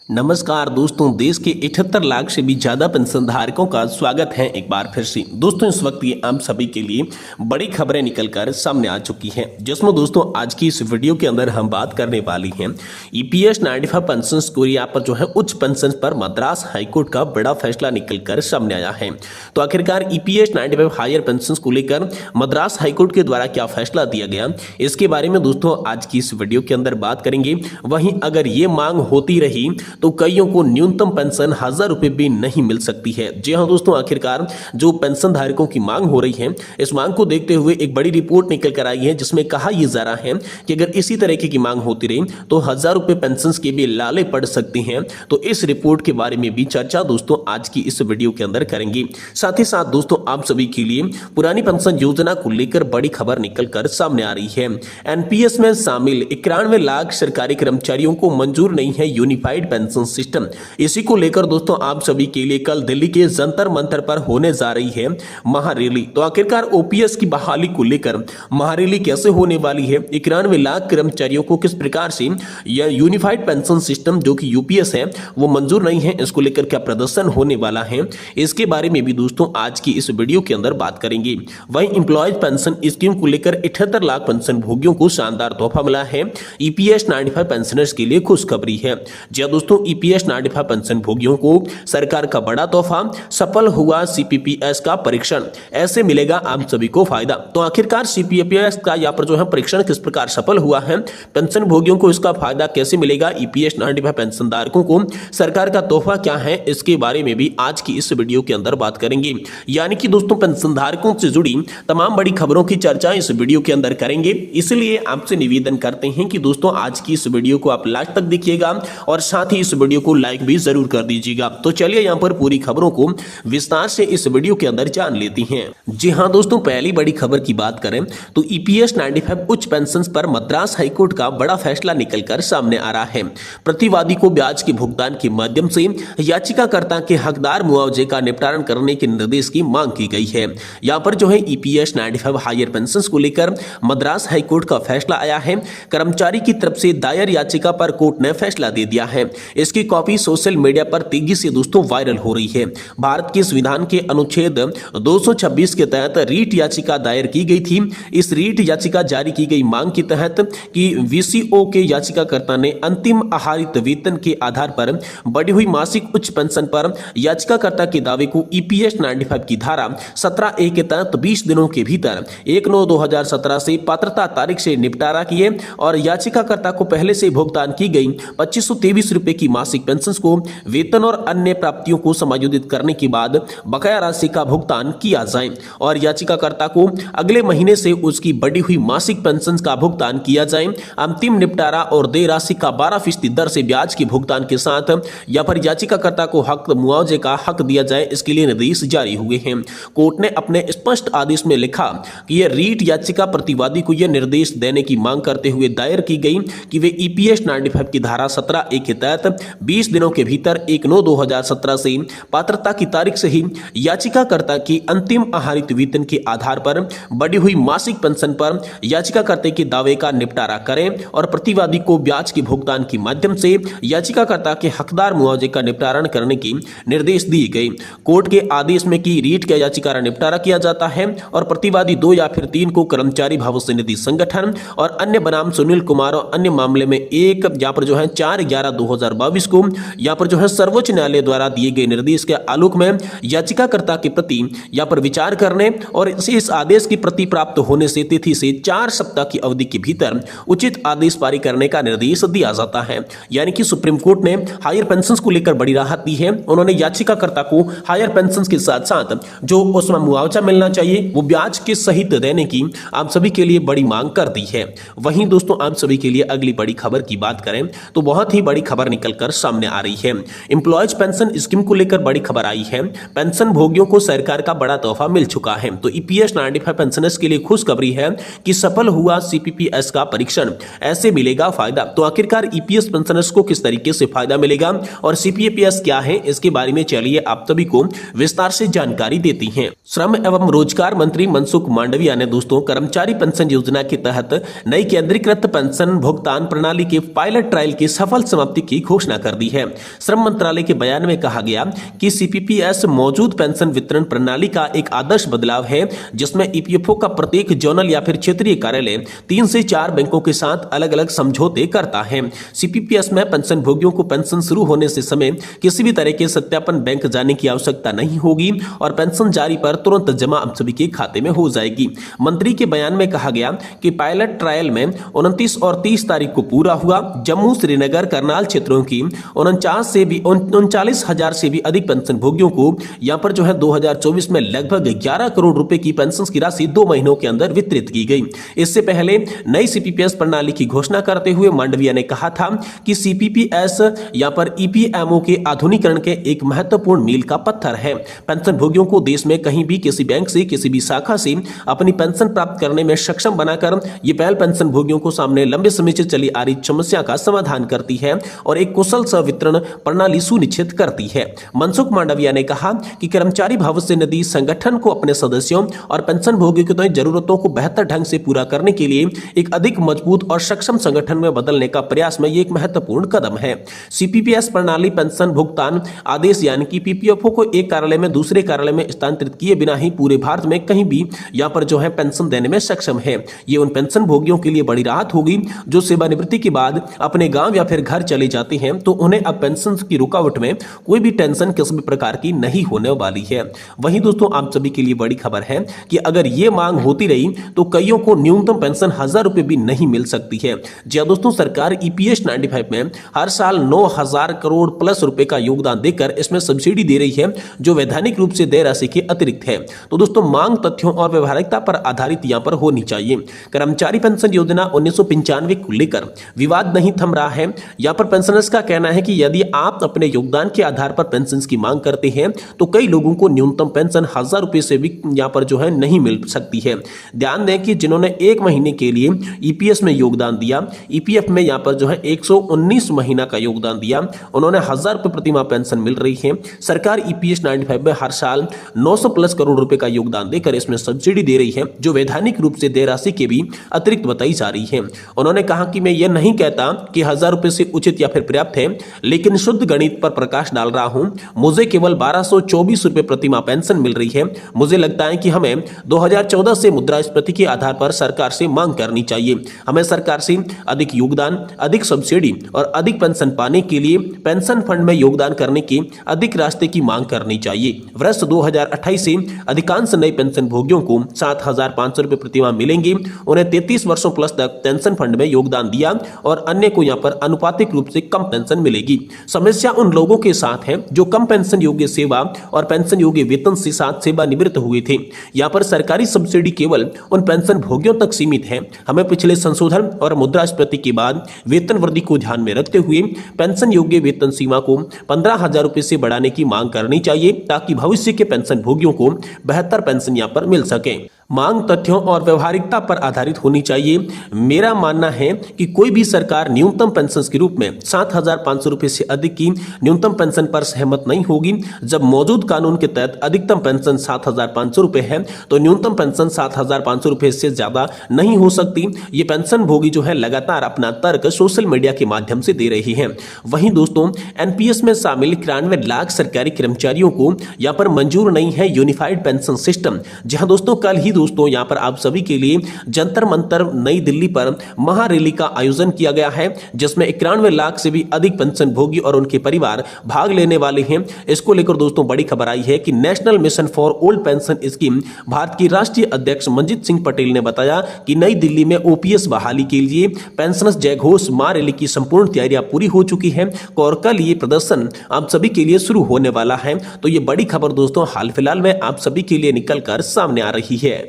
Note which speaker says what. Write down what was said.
Speaker 1: नमस्कार दोस्तों, देश के 78 लाख से भी ज्यादा पेंशन धारकों का स्वागत है एक बार फिर से। दोस्तों इस वक्त ये आप सभी के लिए बड़ी खबरें निकलकर सामने आ चुकी हैं, जिसमें दोस्तों आज की इस वीडियो के अंदर हम बात करने वाली हैं ईपीएस 95 पेंशन स्कोर यहाँ पर जो है उच्च पेंशन पर मद्रास हाईकोर्ट का बड़ा फैसला निकलकर सामने आया है। तो आखिरकार ईपीएस 95 हायर पेंशन को लेकर मद्रास हाईकोर्ट के द्वारा क्या फैसला दिया गया, इसके बारे में दोस्तों आज की इस वीडियो के अंदर बात करेंगे। वहीं अगर ये मांग होती रही तो कईयों को न्यूनतम पेंशन 1000 रुपए भी नहीं मिल सकती है। जी हां दोस्तों, आखिरकार जो पेंशन धारकों की मांग हो रही है, इस मांग को देखते हुए एक बड़ी रिपोर्ट निकल कर आई है, जिसमें कहा यह जा रहा है कि अगर इसी तरीके की मांग होती रही तो 1000 रुपए पेंशन के भी लाले पड़ सकती हैं। तो इस रिपोर्ट के बारे में भी चर्चा दोस्तों आज की इस वीडियो के अंदर करेंगे। साथ ही साथ दोस्तों आप सभी के लिए पुरानी पेंशन योजना को लेकर बड़ी खबर निकल कर सामने आ रही है। एनपीएस में शामिल 91 लाख सरकारी कर्मचारियों को मंजूर नहीं है यूनिफाइड पेंशन सिस्टम। इसी को लेकर दोस्तों आप सभी के लिए कल दिल्ली के जंतर मंतर पर होने जा रही है महारैली। तो आखिरकार ओपीएस की बहाली को लेकर महारैली कैसे होने वाली है, 91 लाख कर्मचारियों को किस प्रकार से यह यूनिफाइड पेंशन सिस्टम जो कि यूपीएस है वो मंजूर नहीं है, इसको लेकर क्या प्रदर्शन होने वाला है, इसके बारे में भी दोस्तों आज की इस वीडियो के अंदर बात करेंगे। वहीं एम्प्लॉयज पेंशन स्कीम को लेकर 78 लाख पेंशन भोगियों को शानदार तोहफा मिला है। ईपीएस 95 पेंशनर्स के लिए खुशखबरी है। जी दोस्तों, ईपीएस 95 पेंशन भोगियों को सरकार का बड़ा तोहफा, सफल हुआ सीपीपीएस का परीक्षण, ऐसे मिलेगा आप सभी को फायदा। तो आखिरकार सीपीपीएस का यहाँ पर जो है परीक्षण किस प्रकार सफल हुआ है, पेंशन भोगियों को इसका फायदा कैसे मिलेगा, ईपीएस 95 पेंशन धारकों को सरकार का तोहफा क्या है, इसके बारे में भी आज की इस वीडियो के अंदर बात करेंगे। यानी कि दोस्तों पेंशन धारकों से जुड़ी तमाम बड़ी खबरों की चर्चा इस वीडियो के अंदर करेंगे। इसलिए आपसे निवेदन करते हैं कि दोस्तों आज की इस वीडियो को आप लास्ट तक देखिएगा और साथ ही इस वीडियो को लाइक भी जरूर कर दीजिएगा। तो चलिए यहां पर पूरी खबरों को विस्तार से इस वीडियो के अंदर जान लेती हैं। जी हां दोस्तों, पहली बड़ी खबर की बात करें तो ईपीएस 95 उच्च पेंशन पर मद्रास हाईकोर्ट का बड़ा फैसला निकलकर सामने आ रहा है। प्रतिवादी को ब्याज के भुगतान के माध्यम से याचिकाकर्ता के हकदार मुआवजे का निपटारण करने के निर्देश की मांग की गई है। यहां पर जो है ईपीएस 95 हायर पेंशन को लेकर मद्रास हाईकोर्ट का फैसला आया है। कर्मचारी की तरफ से दायर याचिका पर कोर्ट ने फैसला दे दिया है। इसकी कॉपी सोशल मीडिया पर तेजी से दोस्तों वायरल हो रही है। भारत के संविधान के अनुच्छेद 226 के तहत रीट याचिका दायर की गई थी। इस रीट याचिका जारी की गई मांग के तहत कि वीसीओ के याचिकाकर्ता ने अंतिम आहारित वेतन के आधार पर बढ़ी हुई मासिक उच्च पेंशन पर याचिकाकर्ता के दावे को ईपीएस 95 की धारा 17A के तहत 20 दिनों के भीतर 1/9/2017 से पात्रता तारीख से निपटारा किए और याचिकाकर्ता को पहले से भुगतान की गई 2523 रुपए की मासिक पेंशन को वेतन और अन्य प्राप्तियों को समायोजित करने के बाद बकाया राशि का भुगतान किया जाए और याचिकाकर्ता को अगले महीने से उसकी बढ़ी हुई मासिक पेंशन का भुगतान किया जाए। अंतिम निपटारा और देय राशि का 12% दर से ब्याज के भुगतान के साथ या पर याचिकाकर्ता को हक मुआवजे का हक दिया जाए, इसके लिए निर्देश जारी हुए हैं। कोर्ट ने अपने स्पष्ट आदेश में लिखा कि यह रीट याचिका प्रतिवादी को यह निर्देश देने की मांग करते हुए दायर की गई कि वे ईपीएस 95 की धारा 17A के तहत 20 दिनों के भीतर 1/9/2017 से पात्रता की तारीख से ही याचिकाकर्ता की अंतिम आहारित वेतन के आधार पर बढ़ी हुई मासिक पेंशन पर याचिकाकर्ता के दावे का निपटारा करें और प्रतिवादी को ब्याज के भुगतान के माध्यम से याचिकाकर्ता के हकदार मुआवजे का निपटारण करने के निर्देश दिए गए। कोर्ट के आदेश में कि रीट का याचिका का निपटारा किया जाता है और प्रतिवादी 2 या फिर 3 को कर्मचारी भविष्य निधि संगठन और अन्य बनाम सुनील कुमार और अन्य मामले में 1 यहाँ पर जो है 4/11/2022 को यहाँ पर जो है सर्वोच्च न्यायालय द्वारा दिए गए निर्देश के आलोक में याचिकाकर्ता की प्रति यहाँ पर विचार करने और इस आदेश की प्रति प्राप्त होने से तिथि से 4 सप्ताह की अवधि के भीतर उचित आदेश पारित करने का निर्देश दिया जाता है। यानी कि सुप्रीम कोर्ट ने हायर पेंशन को लेकर बड़ी राहत दी है। उन्होंने याचिकाकर्ता को हायर पेंशन के साथ साथ जो उसमें मुआवजा मिलना चाहिए वो ब्याज के सहित देने की आप सभी के लिए बड़ी मांग कर दी है। वहीं दोस्तों आप सभी के लिए अगली बड़ी खबर की बात करें तो बहुत ही बड़ी खबर निकलकर सामने आ रही है। एम्प्लॉयज पेंशन स्कीम को लेकर बड़ी खबर आई है। पेंशन भोगियों को सरकार का बड़ा तोहफा मिल चुका है। तो ईपीएस 95 पेंशनर्स के लिए खुशखबरी है कि सफल हुआ सीपीपीएस का परीक्षण, ऐसे मिलेगा फायदा। तो आखिरकार ईपीएस पेंशनर्स को किस तरीके से फायदा मिलेगा और सीपीपीएस क्या है, इसके बारे में चलिए आप सभी को विस्तार से जानकारी देती हैं। श्रम एवं रोजगार मंत्री मनसुख मांडविया ने दोस्तों कर्मचारी पेंशन योजना के तहत नई केंद्रीकृत पेंशन भुगतान प्रणाली के पायलट ट्रायल की सफल समाप्ति की घोषणा कर दी है। श्रम मंत्रालय के बयान में कहा गया कि सीपीपीएस मौजूद पेंशन वितरण प्रणाली का एक आदर्श बदलाव है, जिसमें ईपीएफओ का प्रत्येक जोनल या फिर क्षेत्रीय कार्यालय 3 से 4 बैंकों के साथ अलग अलग समझौते करता है। सीपीपीएस में पेंशन भोगियों को पेंशन शुरू होने से समय किसी भी तरह के सत्यापन बैंक जाने की आवश्यकता नहीं होगी और पेंशन जारी पर तुरंत जमा आप सभी के खाते में हो जाएगी। मंत्री के बयान में कहा गया कि पायलट ट्रायल में 29 और 30 तारीख को पूरा हुआ। जम्मू, श्रीनगर, करनाल क्षेत्रों की 39,000 से भी अधिक पेंशन भोगियों को यहां पर जो है 2024 में लगभग 11 करोड़ रुपए की पेंशन की राशि 2 महीनों के अंदर वितरित की गई। इससे पहले नई सीपीपीएस प्रणाली की घोषणा करते हुए मांडविया ने कहा था कि सीपीपीएस यहां पर ईपीएमओ के आधुनिकीकरण के एक महत्वपूर्ण मील का पत्थर है। पेंशन भोगियों को देश में कहीं भी किसी बैंक से किसी भी शाखा से अपनी पेंशन प्राप्त करने में सक्षम बनाकर ये पहल पेंशन भोगियों को सामने लंबे समय से चली आ रही समस्या का समाधान करती है और एक कुशल वितरण प्रणाली सुनिश्चित करती है। मनसुख मांडविया ने कहा कि कर्मचारी भविष्य निधि संगठन को अपने सदस्यों और पेंशन भोगियों की जरूरतों को बेहतर ढंग से पूरा करने के लिए एक अधिक मजबूत और सक्षम संगठन में बदलने का प्रयास में एक महत्वपूर्ण कदम है। सीपीपीएस प्रणाली पेंशन भुगतान आदेश यानी कि पीपीएफओ को एक कार्यालय में दूसरे कार्यालय में स्थानांतरित किए बिना ही पूरे भारत में कहीं भी यहां पर जो है पेंशन देने में सक्षम है। ये उन पेंशन भोगियों के लिए बड़ी राहत होगी जो सेवानिवृत्ति के बाद अपने गांव या फिर घर चले जाते हैं, तो उन्हें अब पेंशन की रुकावट में कोई भी टेंशन किसी भी प्रकार की नहीं होने वाली है। वहीं दोस्तों आप सभी के लिए बड़ी खबर है कि अगर ये मांग होती रही तो कईयों को न्यूनतम पेंशन 1000 रुपए भी नहीं मिल सकती है। जी हां दोस्तों, सरकार ईपीएस 95 में हर साल 9,000 करोड़ प्लस रुपए का योगदान देकर इसमें सब्सिडी दे रही है, जो वैधानिक रूप से देय राशि के अतिरिक्त है। तो दोस्तों मांग तथ्यों और व्यवहारिकता पर आधारित यहां पर होनी चाहिए। कर्मचारी पेंशन योजना 1995 को लेकर विवाद नहीं थम रहा है। यहां पर पेंशनर्स का कहना है कि यदि आप अपने योगदान के आधार पर पेंशन की मांग करते हैं तो कई लोगों को न्यूनतम पेंशन 1000 रुपए से भी यहां पर जो है नहीं मिल सकती है। ध्यान दें कि जिन्होंने 1 महीने के लिए ईपीएस में योगदान दिया, ईपीएफ में यहां पर जो है 119 महीना का योगदान दिया, उन्होंने 1000 रुपए प्रति माह पेंशन मिल रही है। सरकार ईपीएस 95 में हर साल 900 प्लस करोड़ रुपए का योगदान देकर इसमें सब्सिडी दे रही है, जो वैधानिक रूप से देय राशि के भी अतिरिक्त बताई जा रही है। उन्होंने कहा कि मैं यह नहीं कहता कि 1000 रुपए से उचित या फिर पर्याप्त है, लेकिन शुद्ध गणित पर प्रकाश डाल रहा हूं। मुझे केवल 1224 रुपए प्रति माह पेंशन मिल रही है। मुझे लगता है कि हमें 2014 से मुद्रास्फीति के आधार पर सरकार से मांग करनी चाहिए। हमें सरकार से अधिक योगदान, अधिक सब्सिडी और अधिक पेंशन पाने के लिए पेंशन फंड में योगदान करने के अधिक रास्ते की मांग करनी चाहिए। वर्ष 2028 से अधिकांश नए पेंशन भोगियों को 7,500 रुपए प्रति माह मिलेंगे। उन्हें 33 वर्षों प्लस तक पेंशन फंड में योगदान दिया और अन्य को यहां पर अनुपातिक रूप से कम पेंशन मिलेगी। समस्या उन लोगों के साथ है जो कम पेंशन योग्य सेवा और पेंशन योग्य वेतन से साथ सेवानिवृत्त हुए थे। यहां पर सरकारी सब्सिडी केवल उन पेंशन भोगियों तक सीमित है। हमें पिछले संशोधन और मुद्रास्फीति के बाद वेतन वृद्धि को ध्यान में रखते हुए पेंशन योग्य वेतन सीमा को 15,000 रुपए से बढ़ाने की मांग करनी चाहिए, ताकि भविष्य के पेंशन भोगियों को बेहतर पेंशन यहां पर मिल सके। मांग तथ्यों और व्यवहारिकता पर आधारित होनी चाहिए। मेरा मानना है कि कोई भी सरकार न्यूनतम पेंशन के रूप में 7,500 रुपए से अधिक की न्यूनतम पेंशन पर सहमत नहीं होगी। जब मौजूद कानून के तहत अधिकतम पेंशन 7,500 रुपए है तो न्यूनतम पेंशन 7,500 रुपए से ज्यादा नहीं हो सकती। ये पेंशन भोगी जो है लगातार अपना तर्क सोशल मीडिया के माध्यम से दे रही है। वहीं दोस्तों एनपीएस में शामिल 93 लाख सरकारी कर्मचारियों को यहाँ पर मंजूर नहीं है यूनिफाइड पेंशन सिस्टम। जहां दोस्तों कल ही दोस्तों यहां पर आप सभी के लिए जंतर मंतर नई दिल्ली पर महारैली का आयोजन किया गया है, जिसमें 91 लाख से भी अधिक पेंशन भोगी और उनके परिवार भाग लेने वाले हैं। इसको लेकर दोस्तों बड़ी खबर आई है कि national mission for old pension scheme Bharat की राष्ट्रीय अध्यक्ष मंजीत सिंह पटेल ने बताया कि नई दिल्ली में ओपीएस बहाली के लिए पेंशनर्स जय घोष महारैली की संपूर्ण तैयारियां पूरी हो चुकी है और कल ये प्रदर्शन आप सभी के लिए शुरू होने वाला है। तो ये बड़ी खबर दोस्तों हाल फिलहाल में आप सभी के लिए निकल कर सामने आ रही है।